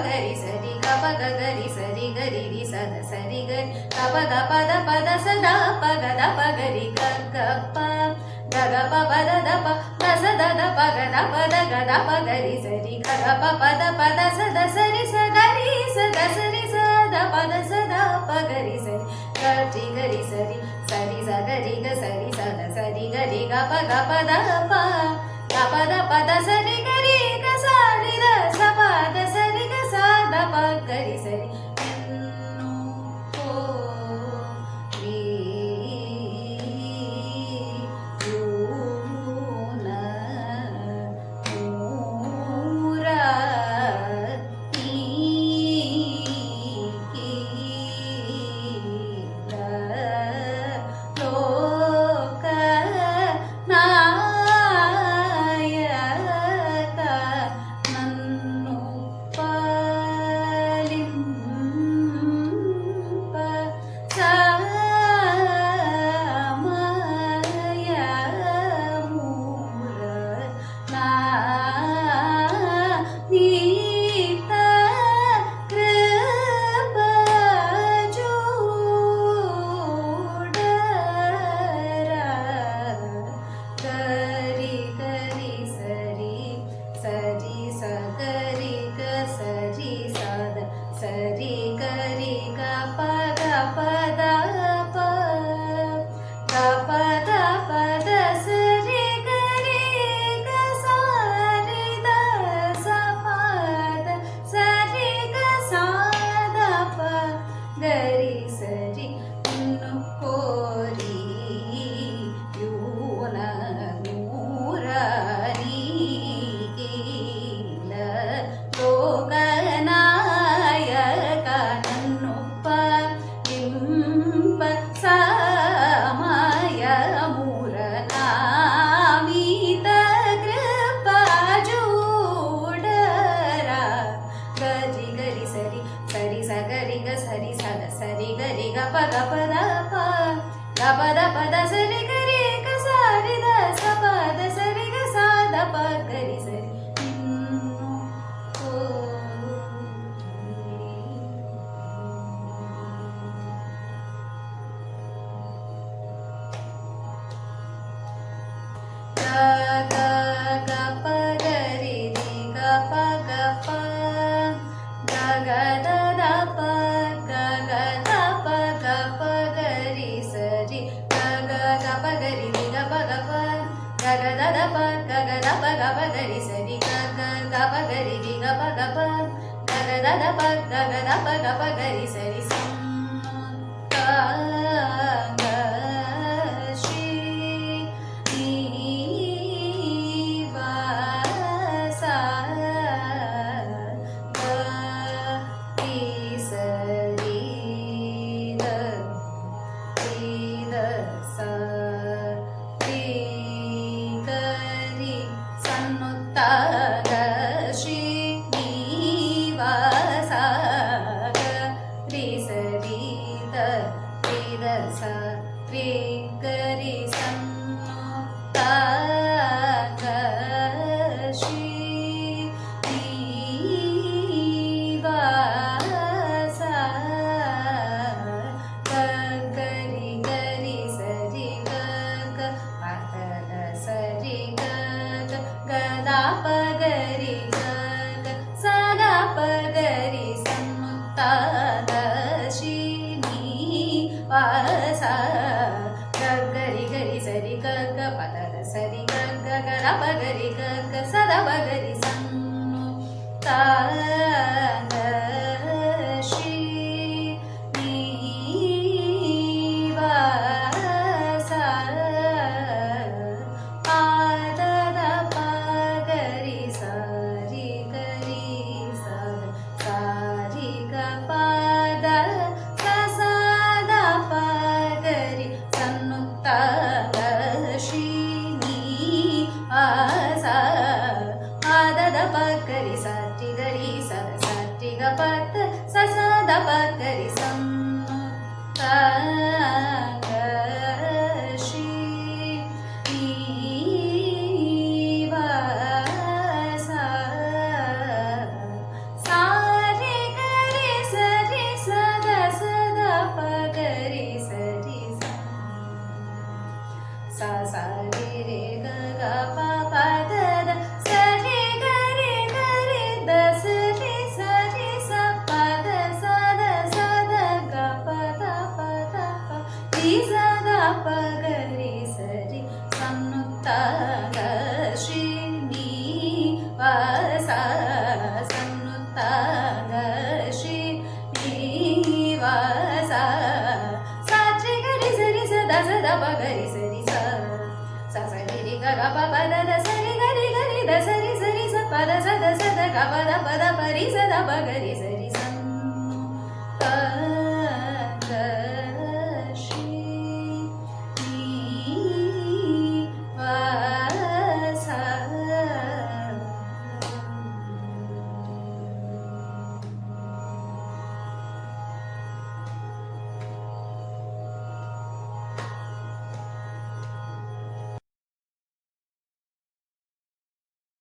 గరి సరి గప గరి సరి గరి రి సద సరి గరి గప గప ద పద సదా పగ ద పగరి గప్ప గగప పద ద ప దస దద పగ ద పద గద పగరి సరి గప పద పద సద సరి సగరి సద సరి సద పద సదా పగరి సరి గరి గరి సరి సరి సగరి గ సరి సద సరి గరి గప గప ద ప గప ద పద సరి గరి గ సరి ద స పద సరి గ స ద ప గరి సరి ದ ಸರಿ ಸರಿ ಸ ಪದ ಸದ ಸದ ಗ ಪದ ಪದ ಪರಿ ಸದ ಬಗರಿ ಸರಿ ಸಂ ಪ